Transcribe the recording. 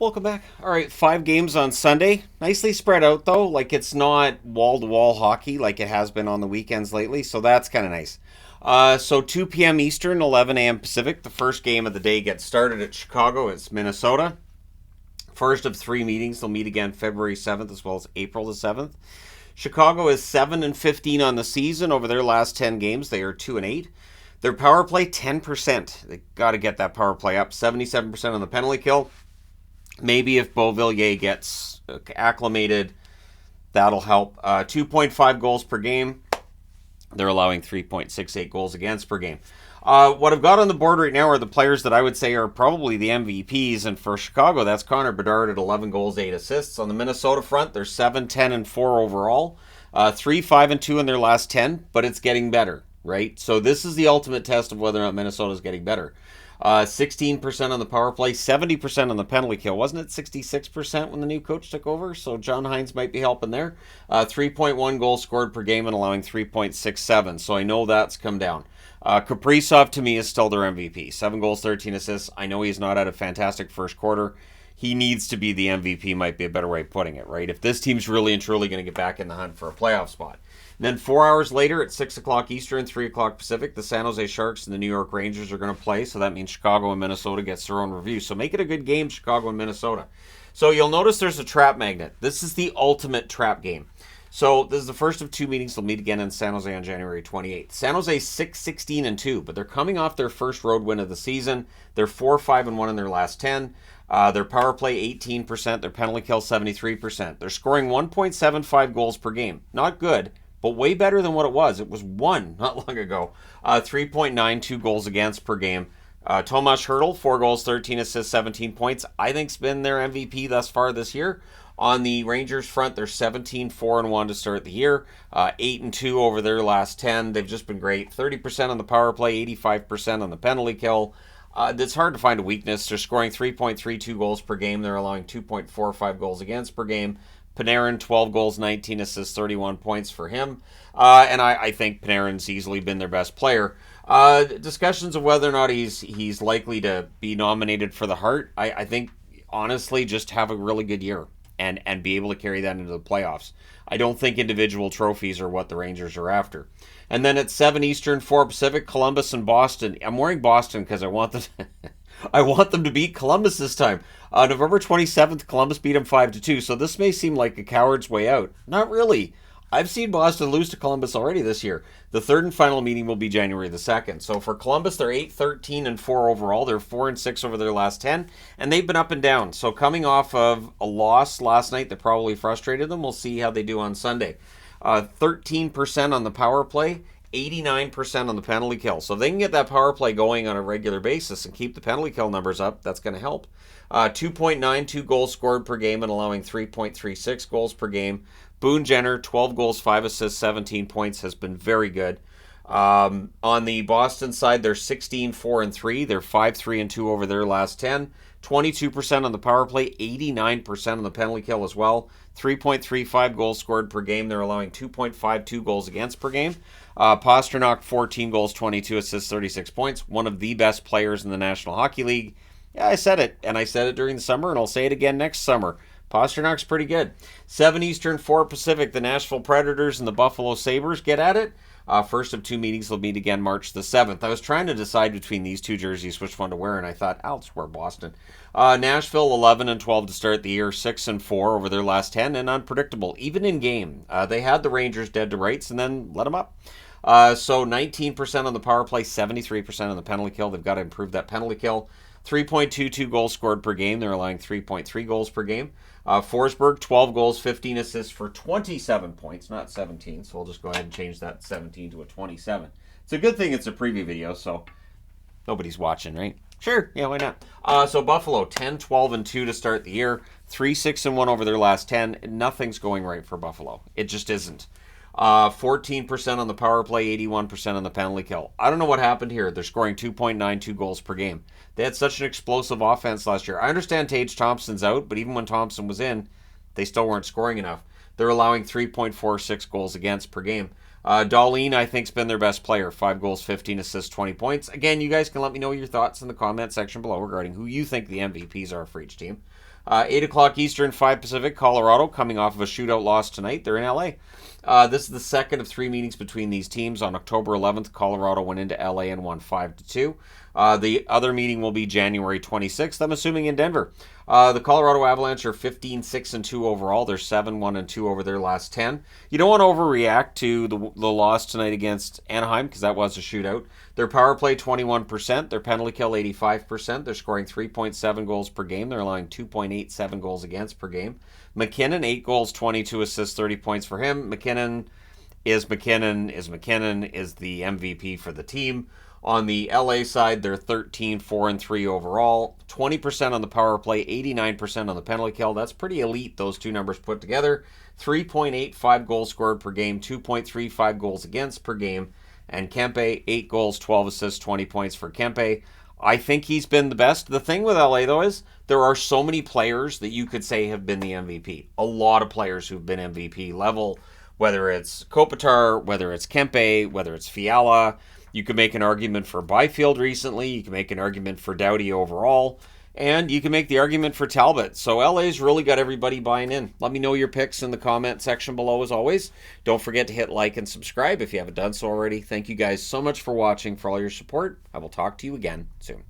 Welcome back. All right, 5 games on Sunday. Nicely spread out, though. Like, it's not wall-to-wall hockey like it has been on the weekends lately, so that's kind of nice. So 2 p.m. Eastern, 11 a.m. Pacific. The first game of the day gets started at Chicago. It's Minnesota. First of 3 meetings. They'll meet again February 7th as well as April the 7th. Chicago is 7-15 on the season. Over their last 10 games, they are 2-8. Their power play, 10%. They got to get that power play up. 77% on the penalty kill. Maybe if Beauvillier gets acclimated, that'll help. 2.5 goals per game. They're allowing 3.68 goals against per game. What I've got on the board right now are the players that I would say are probably the MVPs. And for Chicago, that's Connor Bedard at 11 goals, 8 assists. On the Minnesota front, they're 7-10-4 overall. 3-5-2 in their last 10, but it's getting better, right? So this is the ultimate test of whether or not Minnesota's getting better. 16% on the power play, 70% on the penalty kill. Wasn't it 66% when the new coach took over? So John Hines might be helping there. 3.1 goals scored per game and allowing 3.67. So I know that's come down. Kaprizov, to me, is still their MVP. 7 goals, 13 assists. I know he's not had a fantastic first quarter. He needs to be the MVP, might be a better way of putting it, right? If this team's really and truly going to get back in the hunt for a playoff spot. And then 4 hours later at 6 o'clock Eastern, 3 o'clock Pacific, the San Jose Sharks and the New York Rangers are going to play. So that means Chicago and Minnesota gets their own review. So make it a good game, Chicago and Minnesota. So you'll notice there's a trap magnet. This is the ultimate trap game. So this is the first of 2 meetings. They'll meet again in San Jose on January 28th. San Jose 6-16-2, but they're coming off their first road win of the season. They're 4-5-1 in their last 10. Their power play 18%, their penalty kill 73%. They're scoring 1.75 goals per game. Not good, but way better than what it was. It was 1 not long ago. 3.92 goals against per game. Tomas Hertl, 4 goals, 13 assists, 17 points. I think's been their MVP thus far this year. On the Rangers front, they're 17-4-1 to start the year. 8-2 over their last 10. They've just been great. 30% on the power play, 85% on the penalty kill. It's hard to find a weakness. They're scoring 3.32 goals per game. They're allowing 2.45 goals against per game. Panarin, 12 goals, 19 assists, 31 points for him. And I think Panarin's easily been their best player. Discussions of whether or not he's likely to be nominated for the Hart, I think, honestly, just have a really good year and be able to carry that into the playoffs. I don't think individual trophies are what the Rangers are after. And then at 7 Eastern, 4 Pacific, Columbus and Boston. I'm wearing Boston because I want them I want them to beat Columbus this time. November 27th, Columbus beat them 5-2, so this may seem like a coward's way out. Not really. I've seen Boston lose to Columbus already this year. The third and final meeting will be January the 2nd. So for Columbus, they're 8-13-4 overall. They're 4-6 over their last 10, and they've been up and down. So coming off of a loss last night that probably frustrated them, we'll see how they do on Sunday. 13% on the power play, 89% on the penalty kill. So if they can get that power play going on a regular basis and keep the penalty kill numbers up, that's going to help. 2.92 goals scored per game and allowing 3.36 goals per game. Boone Jenner, 12 goals, 5 assists, 17 points, has been very good. On the Boston side, they're 16-4-3. They're 5-3-2 over their last 10. 22% on the power play, 89% on the penalty kill as well. 3.35 goals scored per game. They're allowing 2.52 goals against per game. Pastrnak, 14 goals, 22 assists, 36 points. One of the best players in the National Hockey League. Yeah, I said it, and I said it during the summer, and I'll say it again next summer. Pasternak's pretty good. 7 Eastern, 4 Pacific, the Nashville Predators and the Buffalo Sabres get at it. First of 2 meetings, they'll meet again March the 7th. I was trying to decide between these 2 jerseys which one to wear, and I thought, I'll just wear Boston. Nashville, 11-12 to start the year, 6-4 over their last 10, and unpredictable, even in game. They had the Rangers dead to rights and then let them up. So 19% on the power play, 73% on the penalty kill. They've got to improve that penalty kill. 3.22 goals scored per game. They're allowing 3.3 goals per game. Forsberg, 12 goals, 15 assists for 27 points, not 17. So we'll just go ahead and change that 17 to a 27. It's a good thing it's a preview video, so nobody's watching, right? Sure, yeah, why not? So Buffalo, 10-12-2 to start the year. 3-6-1 over their last 10. Nothing's going right for Buffalo. It just isn't. 14% on the power play, 81% on the penalty kill. I don't know what happened here. They're scoring 2.92 goals per game. They had such an explosive offense last year. I understand Tage Thompson's out, but even when Thompson was in, they still weren't scoring enough. They're allowing 3.46 goals against per game. Darlene, I think, has been their best player. 5 goals, 15 assists, 20 points. Again, you guys can let me know your thoughts in the comment section below regarding who you think the MVPs are for each team. 8 o'clock Eastern, 5 Pacific, Colorado, coming off of a shootout loss tonight. They're in LA. This is the second of 3 meetings between these teams. On October 11th, Colorado went into LA and won 5-2. The other meeting will be January 26th, I'm assuming, in Denver. The Colorado Avalanche are 15-6-2 overall. They're 7-1-2 over their last 10. You don't want to overreact to the loss tonight against Anaheim, because that was a shootout. Their power play, 21%. Their penalty kill, 85%. They're scoring 3.7 goals per game. They're allowing 2.87 goals against per game. McKinnon, 8 goals, 22 assists, 30 points for him. McKinnon is the MVP for the team. On the LA side, they're 13-4-3 overall, 20% on the power play, 89% on the penalty kill. That's pretty elite, those two numbers put together. 3.85 goals scored per game, 2.35 goals against per game. And Kempe, 8 goals, 12 assists, 20 points for Kempe. I think he's been the best. The thing with LA, though, is there are so many players that you could say have been the MVP. A lot of players who've been MVP level, whether it's Kopitar, whether it's Kempe, whether it's Fiala. You can make an argument for Byfield recently. You can make an argument for Doughty overall. And you can make the argument for Talbot. So LA's really got everybody buying in. Let me know your picks in the comment section below as always. Don't forget to hit like and subscribe if you haven't done so already. Thank you guys so much for watching, for all your support. I will talk to you again soon.